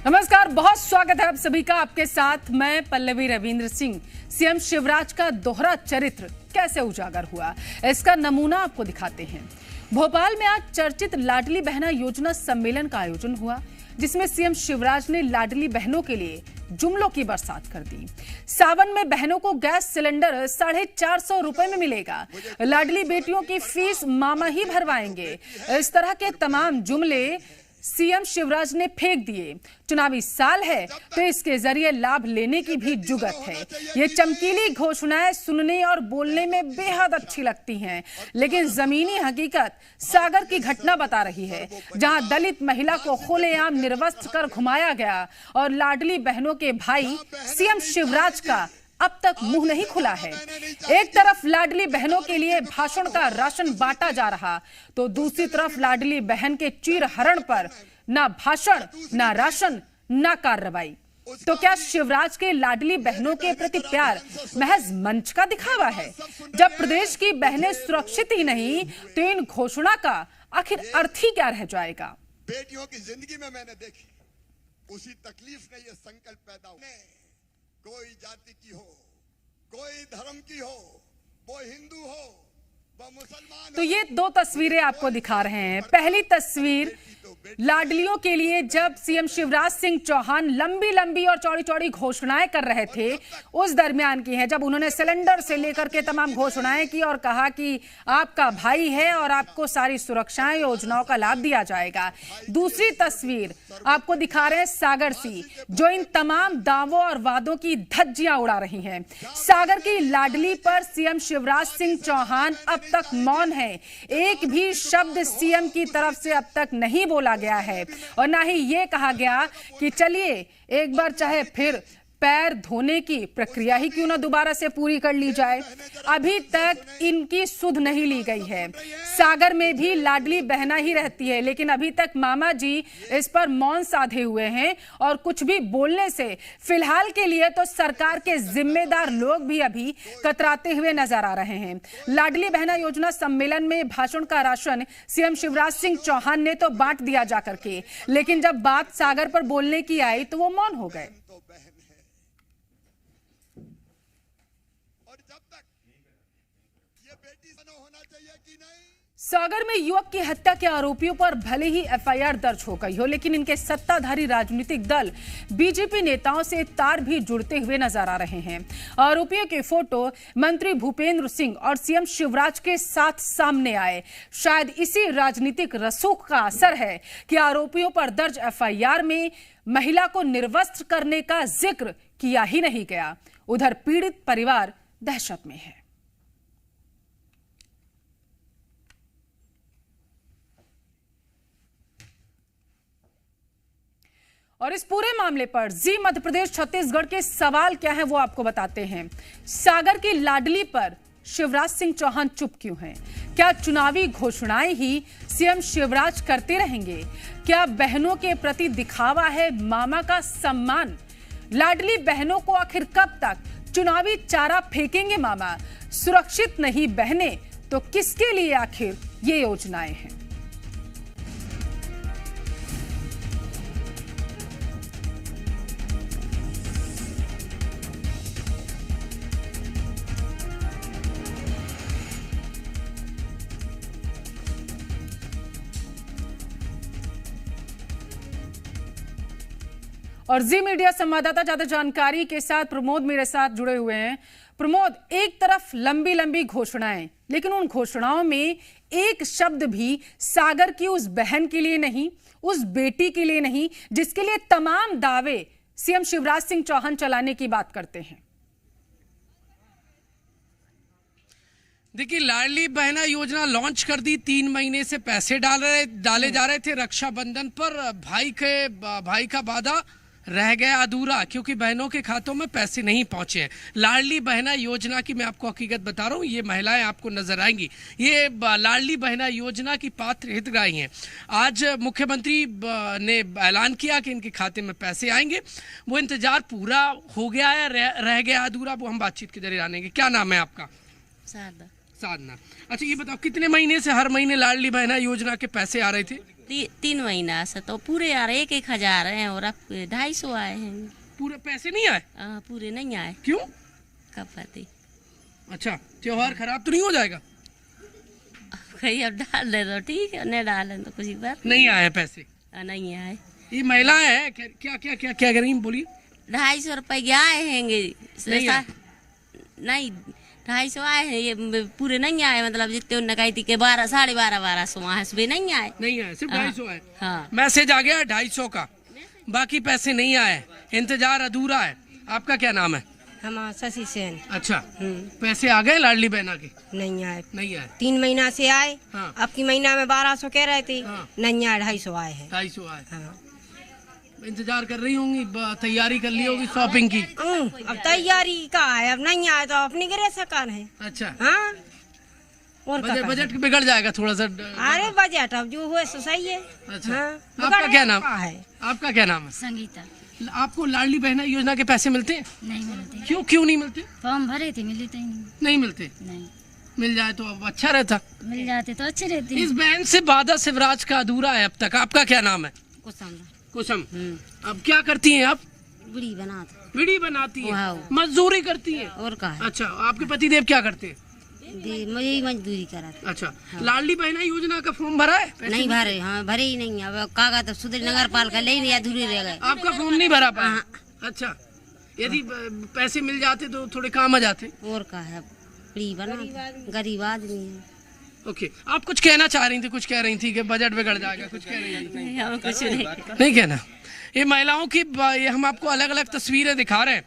नमस्कार, बहुत स्वागत है आप सभी का। आपके साथ मैं पल्लवी रविंद्र सिंह। सीएम शिवराज का दोहरा चरित्र कैसे उजागर हुआ, इसका नमूना आपको दिखाते हैं। भोपाल में आज चर्चित लाडली बहना योजना सम्मेलन का आयोजन हुआ, जिसमें सीएम शिवराज ने लाडली बहनों के लिए जुमलों की बरसात कर दी। सावन में बहनों को गैस सिलेंडर 450 रुपए में मिलेगा। लाडली बेटियों की फीस मामा ही भरवाएंगे। इस तरह के तमाम जुमले सीएम शिवराज ने फेंक दिए। चुनावी साल है तो इसके जरिए लाभ लेने की भी जुगत है। ये चमकीली घोषणाएं सुनने और बोलने में बेहद अच्छी लगती हैं, लेकिन जमीनी हकीकत सागर की घटना बता रही है, जहां दलित महिला को खुलेआम निर्वस्त्र कर घुमाया गया और लाडली बहनों के भाई सीएम शिवराज का अब तक मुंह नहीं खुला है। एक तरफ लाडली बहनों के लिए भाषण का राशन बांटा जा रहा, तो दूसरी तरफ लाडली बहन के चीरहरण पर ना भाषण, ना राशन, ना कार्रवाई। तो क्या शिवराज के लाडली बहनों के प्रति प्यार महज मंच का दिखावा है? जब प्रदेश की बहनें सुरक्षित ही नहीं, तो इन घोषणा का आखिर अर्थ ही क्या रह जाएगा? बेटियों की जिंदगी में मैंने देखी उसी तकलीफ ने ये संकल्प पैदा हुआ। कोई जाति की हो, कोई धर्म की हो, वो हिंदू हो, वो मुसलमान। तो ये दो तस्वीरें आपको दिखा रहे हैं। पहली तस्वीर लाडलियों के लिए जब सीएम शिवराज सिंह चौहान लंबी लंबी और चौड़ी चौड़ी घोषणाएं कर रहे थे, उस दरमियान की है, जब उन्होंने सिलेंडर से लेकर के तमाम घोषणाएं की और कहा कि आपका भाई है और आपको सारी सुरक्षाएं, योजनाओं का लाभ दिया जाएगा। दूसरी तस्वीर आपको दिखा रहे हैं सागर सी, जो इन तमाम दावों और वादों की धज्जियां उड़ा रही हैं। सागर की लाडली पर सीएम शिवराज सिंह चौहान अब तक मौन है। एक भी शब्द सीएम की तरफ से अब तक नहीं बोला गया है और ना ही ये कहा गया कि चलिए एक बार चाहे फिर पैर धोने की प्रक्रिया ही क्यों ना दोबारा से पूरी कर ली जाए। अभी तक इनकी सुध नहीं ली गई है। सागर में भी लाडली बहना ही रहती है, लेकिन अभी तक मामा जी इस पर मौन साधे हुए हैं और कुछ भी बोलने से फिलहाल के लिए तो सरकार के जिम्मेदार लोग भी अभी कतराते हुए नजर आ रहे हैं। लाडली बहना योजना सम्मेलन में भाषण का राशन सीएम शिवराज सिंह चौहान ने तो बांट दिया जाकर के, लेकिन जब बात सागर पर बोलने की आई तो वो मौन हो गए। सागर में युवक की हत्या के आरोपियों पर भले ही एफआईआर दर्ज हो गई हो, लेकिन इनके सत्ताधारी राजनीतिक दल बीजेपी नेताओं से तार भी जुड़ते हुए नजर आ रहे हैं। आरोपियों के फोटो मंत्री भूपेंद्र सिंह और सीएम शिवराज के साथ सामने आए। शायद इसी राजनीतिक रसूख का असर है कि आरोपियों पर दर्ज एफआईआर में महिला को निर्वस्त्र करने का जिक्र किया ही नहीं गया। उधर पीड़ित परिवार दहशत में है। और इस पूरे मामले पर जी मध्य प्रदेश छत्तीसगढ़ के सवाल क्या है वो आपको बताते हैं। सागर की लाडली पर शिवराज सिंह चौहान चुप क्यों हैं? क्या चुनावी घोषणाएं ही सीएम शिवराज करते रहेंगे? क्या बहनों के प्रति दिखावा है मामा का सम्मान? लाडली बहनों को आखिर कब तक चुनावी चारा फेंकेंगे मामा? सुरक्षित नहीं बहने तो किसके लिए आखिर ये योजनाएं हैं? और जी मीडिया संवाददाता ज्यादा जानकारी के साथ प्रमोद मेरे साथ जुड़े हुए हैं। प्रमोद, एक तरफ लंबी लंबी घोषणाएं, लेकिन उन घोषणाओं में एक शब्द भी सागर की उस बहन के लिए नहीं, उस बेटी के लिए नहीं, जिसके लिए तमाम दावे सीएम शिवराज सिंह चौहान चलाने की बात करते हैं। देखिए, लाडली बहना योजना लॉन्च कर दी। 3 महीने से पैसे डाले जा रहे थे रक्षाबंधन पर। भाई का वादा रह गया अधूरा, क्योंकि बहनों के खातों में पैसे नहीं पहुंचे हैं। लाडली बहना योजना की मैं आपको हकीकत बता रहा हूं, ये महिलाएं आपको नजर आएंगी। ये लाडली बहना योजना की पात्र हितग्राही हैं। आज मुख्यमंत्री ने ऐलान किया कि इनके खाते में पैसे आएंगे। वो इंतजार पूरा हो गया है, रह गया अधूरा, वो हम बातचीत के जरिए जानेंगे। क्या नाम है आपका? साधना। साधना। अच्छा, ये बताओ, कितने महीने से हर महीने लाडली बहना योजना के पैसे आ रहे थे? 3 महीना से तो पूरे यार 1,000 हैं और अब 250 आए हैं। पूरे पैसे नहीं आए? पूरे नहीं आए। क्यों? कब पति? अच्छा, त्योहार खराब तो नहीं हो जाएगा? कहीं अब डाल दे तो ठीक है, नहीं डालें तो कुछ बात नहीं आए पैसे? नहीं आए। ये महिलाएं हैं क्या क्या क्या क्या करेंगी, बोलिए। 250 रुपये आए हैंगे। नहीं आए? नहीं 250 आए हैं, ये पूरे नहीं आए। मतलब जितने उन्होंने कही थी कि 12 साढ़े 1200 आए, सुबह नहीं आए। नहीं आए, सिर्फ 250 आए। हाँ। मैसेज आ गया 250 का, बाकी पैसे नहीं आए, इंतजार अधूरा है। आपका क्या नाम है? हमारा शशि सेन। अच्छा, पैसे आ गए लाडली बहना के? नहीं आए। नहीं आए? 3 महीना से आए। हाँ। अब की महीना में 1200 कह रहे थे। हाँ। नहीं आए, 250 आए हैं। 250 आए। हाँ। इंतजार कर रही होंगी, तैयारी कर ली होगी शॉपिंग की। अब तैयारी का है, अब नहीं आए तो अपनी गिरे सकान है। अच्छा, हाँ, और क्या बजट बिगड़ जाएगा थोड़ा सा। अरे बजट अब जो हुए सो सही है। अच्छा, हाँ, आपका क्या नाम है? आपका क्या नाम है? संगीता। आपको लाडली बहना योजना के पैसे मिलते हैं? नहीं मिलते। क्यों नहीं मिलते? फॉर्म भरे थे, मिलते ही नहीं। नहीं मिलते? नहीं, मिल जाए तो अब अच्छा रहता। मिल जाते तो अच्छे रहते। इस बहन से वादा शिवराज का अधूरा है अब तक। आपका क्या नाम है? कुसुम। अब क्या करती हैं आप? बुढ़ी बनाते बीड़ी बनाती है, वाह। मजदूरी करती है। और का है, अच्छा, आपके पतिदेव क्या करते हैं? मुझे मजदूरी करा था। अच्छा, लाडली बहना योजना का फॉर्म भरा है? पैसे नहीं भरे, हाँ भरे ही नहीं। अब कागज तो सुधर नगर पालिका ले नहीं, अधूरे रह गए। आपका फॉर्म नहीं भरा पाया? अच्छा, यदि पैसे मिल जाते तो थोड़े काम आ जाते। और का है, बुढ़ी बना, गरीब आदमी है। ओके, आप कुछ कहना चाह रही थी, कुछ कह रही थी कि बजट बिगड़ जाएगा, कुछ कह रही थी? नहीं, हम कुछ नहीं। नहीं कहना। ये महिलाओं की ये हम आपको अलग अलग तस्वीरें दिखा रहे हैं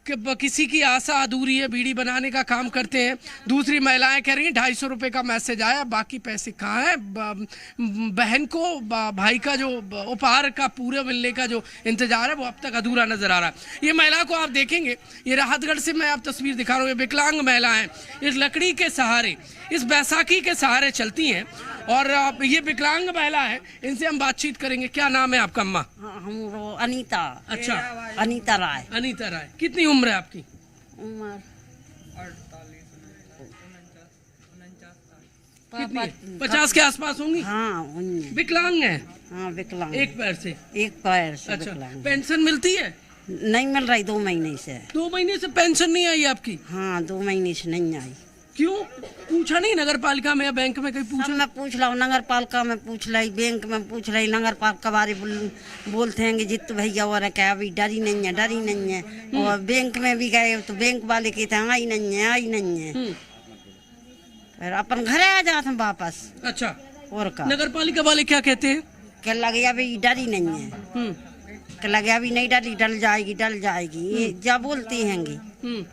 कि किसी की आशा अधूरी है, बीड़ी बनाने का काम करते हैं। दूसरी महिलाएं कह रही हैं 250 रुपये का मैसेज आया, बाकी पैसे कहाँ हैं? बहन को भाई का जो उपहार का पूरे मिलने का जो इंतजार है वो अब तक अधूरा नजर आ रहा है। ये महिला को आप देखेंगे, ये राहतगढ़ से मैं आप तस्वीर दिखा रहा हूँ। ये विकलांग महिलाएं इस लकड़ी के सहारे, इस बैसाखी के सहारे चलती हैं और ये विकलांग महिला है, इनसे हम बातचीत करेंगे। क्या नाम है आपका अम्मा? हम अनीता। अच्छा, अनीता राय। अनीता राय। कितनी उम्र है आपकी? उम्र 50 के आसपास होंगी। हाँ, विकलांग है? हाँ विकलांग। एक पैर से? एक पैर से अच्छा, विकलांग। पेंशन मिलती है? नहीं मिल रही, 2 महीने से। 2 महीने से पेंशन नहीं आई आपकी? हाँ, 2 महीने से नहीं आई। क्यों? पूछा नहीं नगर पालिका में या बैंक में कहीं पूछा? सब मैं पूछ ला, नगर पालिका में पूछ लाई, बैंक में पूछ लाई। नगर पालिका बारे बोलते हैं कि जित भैया और क्या अभी डरी नहीं है। और बैंक में भी गए तो बैंक वाले कहते हैं आई नहीं है। फिर अपन घरे आ जाते हैं वापस। अच्छा, और का नगर पालिका वाले क्या कहते हैं? क्या लगे अभी डरी नहीं है, क्या लगे अभी नहीं डली, डल जाएगी ये क्या बोलती हैं।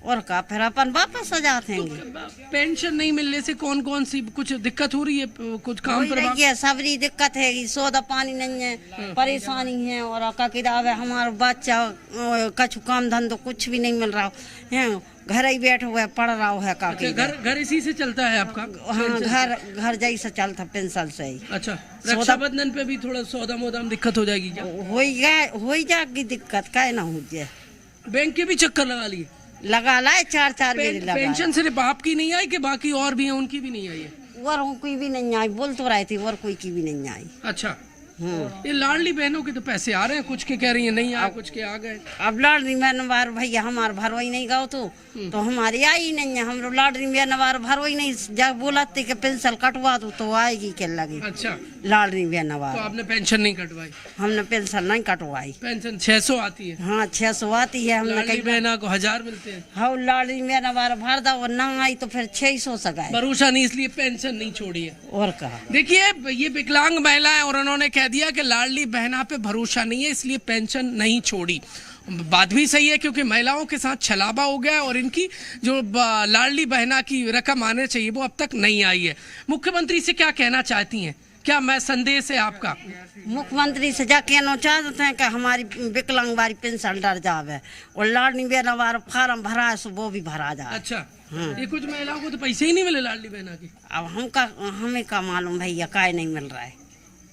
और का फिर अपन वापस आ जाते हैं। पेंशन नहीं मिलने से कौन कौन सी कुछ दिक्कत हो रही है? कुछ काम पर सबरी दिक्कत है, सोदा पानी नहीं है, परेशानी है। और का किताब है, हमारा बच्चा कछ काम धंधो कुछ भी नहीं मिल रहा है, घर ही बैठे हुए पढ़ रहा है। का घर इसी से चलता है आपका? हाँ, घर जैसा चलता पेंशन से ही। अच्छा, रक्षाबंधन पे भी थोड़ा सौदा मोदा में दिक्कत हो जाएगी क्या? हो जाएगी दिक्कत, काय ना हो जाए। बैंक के भी चक्कर लगा लिए? लगा लाए, 4 मेरे लगा। पेंशन सिर्फ आपकी नहीं आई कि बाकी और भी हैं, उनकी भी नहीं आई है? और कोई भी नहीं आई, बोल तो रहे थे, और कोई की भी नहीं आई। अच्छा, ये लाडली बहनों के तो पैसे आ रहे हैं, कुछ के कह रही है नहीं आए, कुछ के आ गए। अब लाडली बहन भैया हमारे भरो ही नहीं गाओ तो हमारी आई नहीं है। हम लाडली बहन भरो ही नहीं, जब बोलाते कि पेंशन कटवा दो तो आएगी क्या लगी। अच्छा, लाडली बहन तो आपने पेंशन नहीं कटवाई? हमने पेंशन नहीं कटवाई। पेंशन 600 आती है? हाँ, 600 आती है। हमने लाडली बहना को 1000 मिलते हैं। हाँ, लाडली बहन भर दो और न आई तो फिर 600 से गए। भरोसा नहीं, इसलिए पेंशन नहीं छोड़ी है। और कहा देखिए, ये विकलांग महिला है और उन्होंने कह दिया कि लाडली बहना पे भरोसा नहीं है, इसलिए पेंशन नहीं छोड़ी। बात भी सही है, क्योंकि महिलाओं के साथ छलावा हो गया है और इनकी जो लाडली बहना की रकम आने चाहिए वो अब तक नहीं आई है। मुख्यमंत्री से क्या कहना चाहती हैं? क्या मैं संदेश है आपका? मुख्यमंत्री से जा कहना चाहते हैं कि हमारी विकलांग वाली पेंशन डर जावे और लाडली बहना वाला फार्म भरा है सो वो भी भरा जाए। अच्छा, ये कुछ महिलाओं को तो पैसे ही नहीं मिले लाडली बहना के? अब हमें का मालूम भैया, काय नहीं मिल रहा है।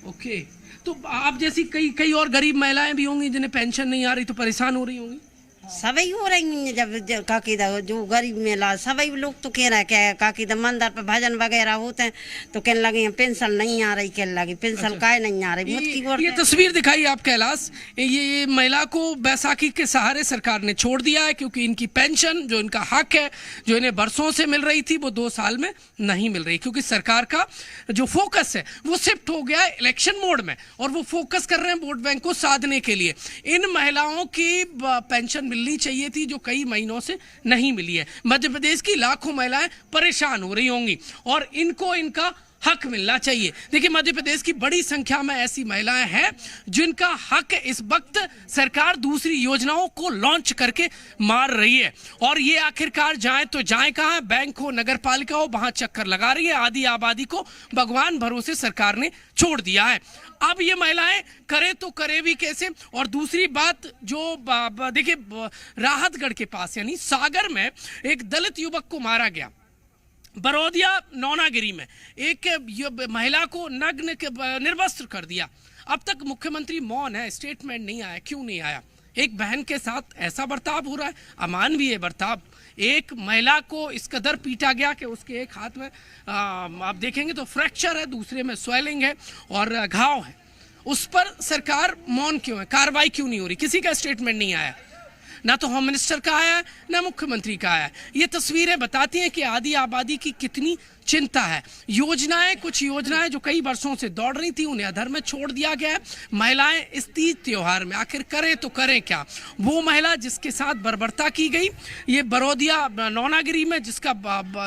ओके, तो आप जैसी कई और गरीब महिलाएं भी होंगी जिन्हें पेंशन नहीं आ रही तो परेशान हो रही होंगी? सभी हो रही है। जब काकी जो गरीब मेला सभी लोग तो कह रहे हैं काकी मंदिर पे भजन वगैरह होते हैं तो कहने लगे पेंशन नहीं आ रही, कहने लगी पेंशन काहे नहीं आ रही। ये तस्वीर दिखाई आप कैलाश, ये महिला को बैसाखी के सहारे सरकार ने छोड़ दिया है क्योंकि इनकी पेंशन जो इनका हक है, जो इन्हें बरसों से मिल रही थी, वो 2 साल में नहीं मिल रही क्योंकि सरकार का जो फोकस है वो शिफ्ट हो गया है इलेक्शन मोड में और वो फोकस कर रहे हैं वोट बैंक को साधने के लिए। इन महिलाओं की पेंशन मिलनी चाहिए थी जो कई महीनों से नहीं मिली है। मध्य प्रदेश की लाखों महिलाएं परेशान हो रही होंगी और इनको इनका हक मिलना चाहिए। देखिए मध्य प्रदेश की बड़ी संख्या में ऐसी महिलाएं हैं जिनका हक इस वक्त सरकार दूसरी योजनाओं को लॉन्च करके मार रही है और ये आखिरकार जाए तो जाए कहां, बैंक हो, नगर पालिका हो, वहां चक्कर लगा रही है। आधी आबादी को भगवान भरोसे सरकार ने छोड़ दिया है। अब ये महिलाएं करे तो करे भी कैसे। और दूसरी बात जो देखिए राहतगढ़ के पास यानी सागर में एक दलित युवक को मारा गया, बरोदिया नौनागिरी में एक महिला को नग्न निर्वस्त्र कर दिया। अब तक मुख्यमंत्री मौन है, स्टेटमेंट नहीं आया। क्यों नहीं आया? एक बहन के साथ ऐसा बर्ताव हो रहा है, अमानवीय बर्ताव। एक महिला को इस कदर पीटा गया कि उसके एक हाथ में आप देखेंगे तो फ्रैक्चर है, दूसरे में स्वेलिंग है और घाव है। उस पर सरकार मौन क्यों है? कार्रवाई क्यों नहीं हो रही? किसी का स्टेटमेंट नहीं आया, ना तो होम मिनिस्टर का आया ना मुख्यमंत्री का आया। ये तस्वीरें बताती हैं कि आधी आबादी की कितनी चिंता है। योजनाएं, कुछ योजनाएं जो कई वर्षों से दौड़ रही थी उन्हें अधर में छोड़ दिया गया है। महिलाएं इस तीज त्योहार में आखिर करें तो करें क्या? वो महिला जिसके साथ बर्बरता की गई, ये बरोदिया नौनागिरी में, जिसका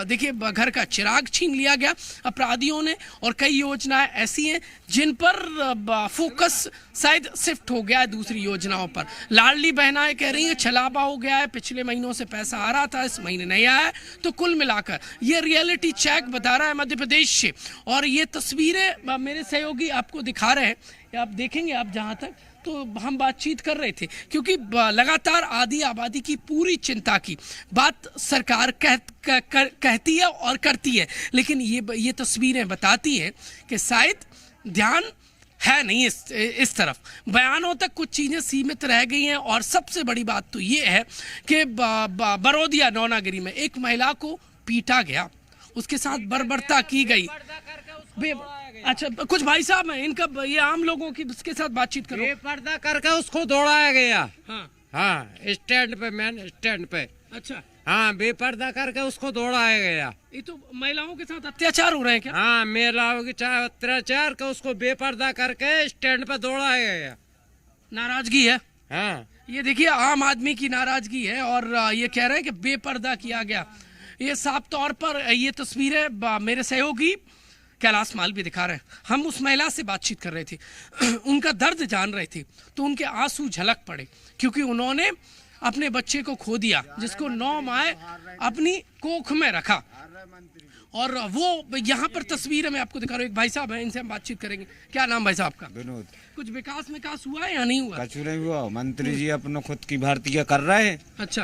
देखिए घर का चिराग छीन लिया गया अपराधियों ने, और कई योजनाएं ऐसी हैं जिन पर फोकस शायद शिफ्ट हो गया है दूसरी योजनाओं पर। लाडली बहनाएं कह रही हैं छलावा हो गया है, पिछले महीनों से पैसा आ रहा था, इस महीने नहीं आया है। तो कुल मिलाकर ये रियलिटी चेक बता रहा है मध्य प्रदेश से। और ये तस्वीरें मेरे सहयोगी आपको दिखा रहे हैं, आप देखेंगे आप जहां तक तो हम बातचीत कर रहे थे क्योंकि लगातार आधी आबादी की पूरी चिंता की बात सरकार कहती है और करती है, लेकिन ये तस्वीरें बताती हैं कि शायद ध्यान है नहीं इस तरफ। बयानों तक कुछ चीजें सीमित रह गई हैं। और सबसे बड़ी बात तो ये है कि बरोदिया नौनागिरी में एक महिला को पीटा गया, उसके साथ बर्बरता की गई। अच्छा कुछ भाई साहब हैं, इनका ये आम लोगों की उसके साथ बातचीत करो। बेपर्दा करके उसको दौड़ाया गया। हाँ स्टैंड पे, मेन स्टैंड पे। अच्छा हाँ, बेपर्दा करके उसको दौड़ाया गया। ये तो महिलाओं के साथ अत्याचार हो रहे हैं क्या? हाँ, महिलाओं की अत्याचार का उसको बेपर्दा करके स्टैंड पे दौड़ाया गया। नाराजगी है। हाँ, ये देखिए आम आदमी की नाराजगी है और ये कह रहे हैं कि बेपर्दा किया गया। ये साफ तौर पर ये तस्वीरें मेरे सहयोगी कैलाश माल भी दिखा रहे हैं। हम उस महिला से बातचीत कर रहे थे, उनका दर्द जान रहे थे, तो उनके आंसू झलक पड़े क्योंकि उन्होंने अपने बच्चे को खो दिया जिसको 9 माह अपनी कोख में रखा। और वो यहाँ पर तस्वीर में आपको दिखा रहा हूँ। एक भाई साहब हैं, इनसे हम बातचीत करेंगे। क्या नाम भाई साहब का? विनोद। कुछ विकास हुआ है या नहीं हुआ? कुछ नहीं हुआ। मंत्री जी अपना खुद की भारतीय कर रहे हैं। अच्छा,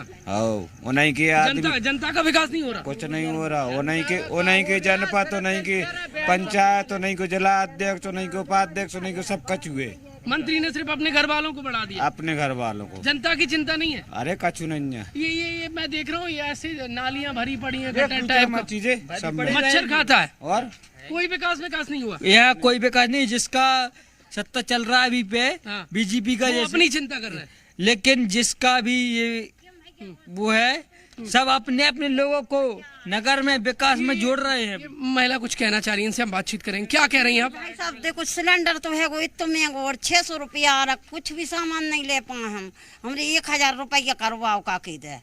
उन्हीं के जनता का विकास नहीं हो रहा? कुछ नहीं हो रहा। उन्हीं के जनपद, उन्हीं के पंचायत, उन्हीं को जिला अध्यक्ष, उन्हीं के उपाध्यक्ष, उन्हीं को सब कच हुए। मंत्री ने सिर्फ अपने घर वालों को बढ़ा दिया, अपने घर वालों को। जनता की चिंता नहीं है। अरे कछु नहीं है। ये मैं देख रहा हूँ, ये ऐसे नालियां भरी पड़ी हैं, चीजें सब मच्छर खाता है और कोई विकास नहीं हुआ। यहाँ कोई विकास नहीं, जिसका सत्ता चल रहा है अभी पे बीजेपी का, अपनी चिंता कर रहे हैं। लेकिन जिसका भी ये वो है, सब अपने अपने लोगों को नगर में विकास में जोड़ रहे हैं। महिला कुछ कहना चाह रही है, इनसे हम बातचीत करेंगे। क्या कह रही हैं आप? भाई साहब देखो, सिलेंडर तो है वो इतना महंगा और 600 रुपया आ रहा, कुछ भी सामान नहीं ले पाए हम। हमने 1000 रुपया करवाओ का की दे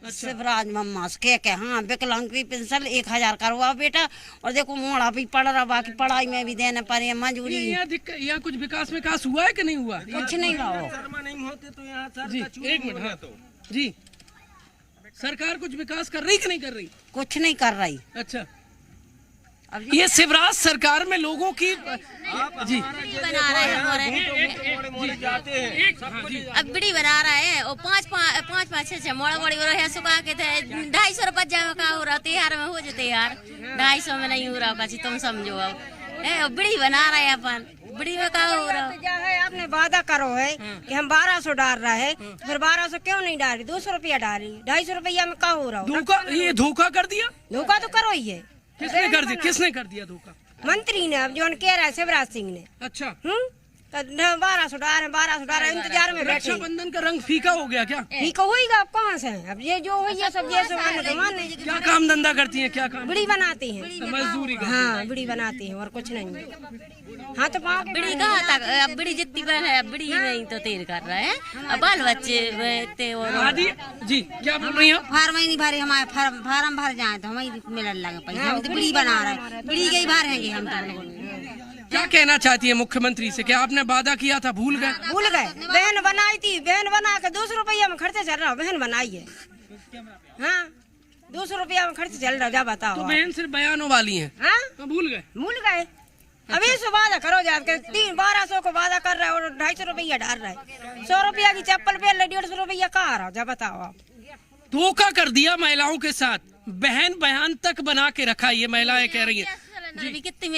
शिवराज मम्मा से कह हाँ, विकलांग की पेंशन 1000 करवाओ बेटा। और देखो मोड़ा भी पड़ रहा, बाकी पढ़ाई में भी देने पड़े मजबूरी। यहाँ कुछ विकास हुआ है कि नहीं हुआ? कुछ नहीं हुआ। जी एक मिनट जी, सरकार कुछ विकास कर रही कि नहीं कर रही? कुछ नहीं कर रही। अच्छा, ये शिवराज सरकार में लोगों की जी बना रहा है, अब बड़ी बना रहा है और 5-5 6 मोड़ा बड़ी हो रहा है। सुखा के थे 250 रुपया का हो रहा, 3 में हो जाते यार, 250 में नहीं हो रहा। तुम समझो अब बड़ी बना रहा है अपन बिड़ी में का हो रहा क्या है, आपने वादा करो है कि हम 1200 डाल रहे हैं, फिर 1200 क्यों नहीं डाली, 200 रुपया डाली, 250 रुपया में का हो रहा हो? धोखा, ये धोखा कर दिया। धोखा तो करो ही है। किसने कर दिया, किसने कर दिया धोखा? मंत्री ने, अब जो कह रहा है शिवराज सिंह ने। अच्छा, 1200 डाल रहे, 1200 डाल रहे, इंतजार में बैठे। रक्षाबंधन का रंग फीका हो गया क्या? ठीक होगा, अब कहाँ से है? अब ये जो हुई है सब जैसे माने। क्या काम धंधा करती हैं, क्या काम? बिड़ी बनाती हैं, मजदूरी का। हाँ बिड़ी बनाती हैं और कुछ नहीं। हाँ तो पाँव बिड़ी कहाँ तक, अब बिड़ी जितनी बन है बिड़ी में तो तेल कर रहा है, अब बाल बच्चे इतने और आदि जी क्या बोल रही हैं? फार्म ही नहीं भरे, हमारे फार्म भर जाए तो हमें मिलने लगे पैसा। हम तो बिड़ी बना रहे हैं, बिड़ी के ही भरेंगे हम तो। क्या कहना चाहती है मुख्यमंत्री से? क्या आपने वादा किया था, भूल गए? भूल गए। बहन बनाई थी, बहन बना के 200 रुपया में खर्चा चल रहा, बहन बनाई है। हाँ 200 रुपया में खर्च चल रहा, क्या बताओ? तो बहन सिर्फ बयानों वाली हैं। हाँ तो भूल गए। अभी से वादा करो जाके, 1200 को वादा कर रहे और 250 रुपया डाल रहे, 100 रुपया की चप्पल पे 150 रुपया कहाँ आ रहा, क्या बताओ आप? धोखा कर दिया महिलाओं के साथ, बहन बयान तक बना के रखा, ये महिलाएं कह रही है। जी कितनी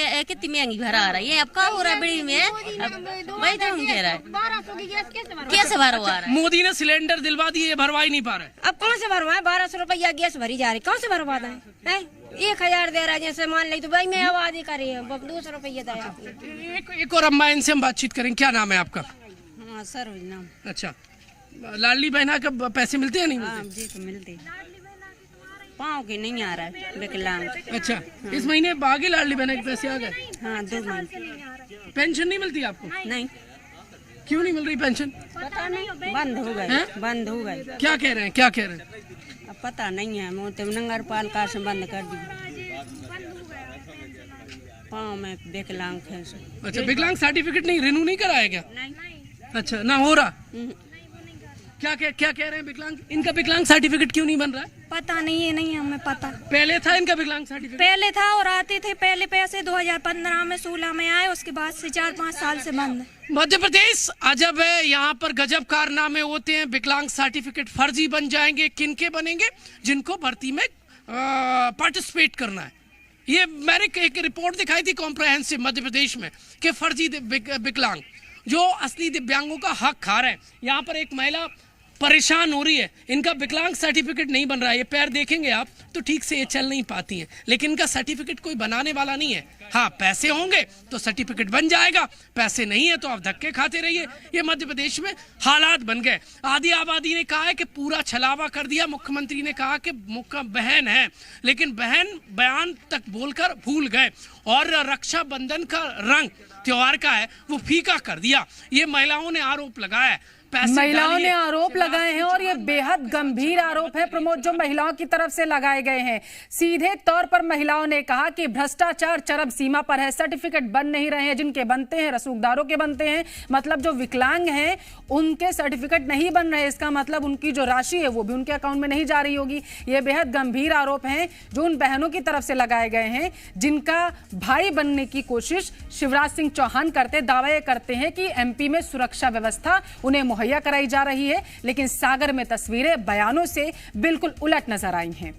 महंगी भरा आ रही है, अब का हो रहा है बिड़ी में, अब वही तो हम कह रहा है, 1200 की गैस कैसे भरवा रहा है? मोदी ने सिलेंडर दिलवा दिए, ये भरवा ही नहीं पा रहे। अब कौन से भरवाए? 1200 रुपया गैस भरी जा रही, कौन से भरवा दें? 1000 दे रहा है जैसे मान ली, तो भाई मैं आवाज करे 200 रुपया दिया। एक और अम्मा, इनसे हम बातचीत करें। क्या नाम है आपका? हाँ सरोज नाम। अच्छा, लाडली बहना का पैसे मिलते हैं नहीं हाँ मिलते? जी तो मिलते, पाँव के नहीं आ रहा है विकलांग। अच्छा, इस महीने बागी लाडली बहना के पैसे आ गए? हाँ 2 महीने। पेंशन नहीं मिलती आपको? नहीं, क्यों नहीं मिल रही पेंशन? पता नहीं, बंद हो गए, बंद हो गए। क्या कह रहे हैं, क्या कह रहे हैं? अब पता नहीं है, मोते नगर पालिका से बंद कर दी, पाँव में विकलांग है। अच्छा, विकलांग सर्टिफिकेट नहीं रिन्यू नहीं कराया क्या? नहीं। अच्छा, ना हो रहा। क्या कह रहे हैं विकलांग, इनका विकलांग सर्टिफिकेट क्यों नहीं बन रहा है? पता नहीं है, नहीं हमें पता। पहले था इनका विकलांग सर्टिफिकेट? पहले था और आते थे, पहले पैसे 2015 में 16 में आए, उसके बाद से 4-5 साल से बंद है। मध्य प्रदेश अजब है, यहाँ पर गजब कारनामे होते हैं। विकलांग सर्टिफिकेट फर्जी बन जाएंगे, किनके बनेंगे? जिनको भर्ती में पार्टिसिपेट करना है। ये मैंने एक रिपोर्ट दिखाई थी कॉम्प्रहेंसिव मध्य प्रदेश में कि फर्जी विकलांग जो असली दिव्यांगों का हक खा रहे हैं। यहाँ पर एक महिला परेशान हो रही है, इनका विकलांग सर्टिफिकेट नहीं बन रहा है। ये पैर देखेंगे आप तो ठीक से ये चल नहीं पाती हैं, लेकिन इनका सर्टिफिकेट कोई बनाने वाला नहीं है। हाँ, पैसे होंगे तो सर्टिफिकेट बन जाएगा, पैसे नहीं है तो आप धक्के खाते रहिए। ये मध्य प्रदेश में हालात बन गए। आधी आबादी ने कहा है कि पूरा छलावा कर दिया। मुख्यमंत्री ने कहा कि बहन है, लेकिन बहन बयान तक बोलकर भूल गए और रक्षाबंधन का रंग त्योहार का है वो फीका कर दिया। ये महिलाओं ने आरोप लगाया है। महिलाओं ने आरोप लगाए हैं और ये बेहद गंभीर आरोप है प्रमोद, जो महिलाओं की तरफ से लगाए गए हैं। सीधे तौर पर महिलाओं ने कहा कि भ्रष्टाचार चरम सीमा पर है, सर्टिफिकेट बन नहीं रहे हैं, जिनके बनते हैं रसूखदारों के बनते हैं, मतलब जो विकलांग हैं उनके सर्टिफिकेट नहीं बन रहे। इसका मतलब उनकी जो राशि है वो भी उनके अकाउंट में नहीं जा रही होगी। ये बेहद गंभीर आरोप हैं जो उन बहनों की तरफ से लगाए गए हैं जिनका भाई बनने की कोशिश शिवराज सिंह चौहान करते। दावे करते हैं कि एमपी में सुरक्षा व्यवस्था उन्हें मुहैया कराई जा रही है, लेकिन सागर में तस्वीरें बयानों से बिल्कुल उलट नजर आई हैं।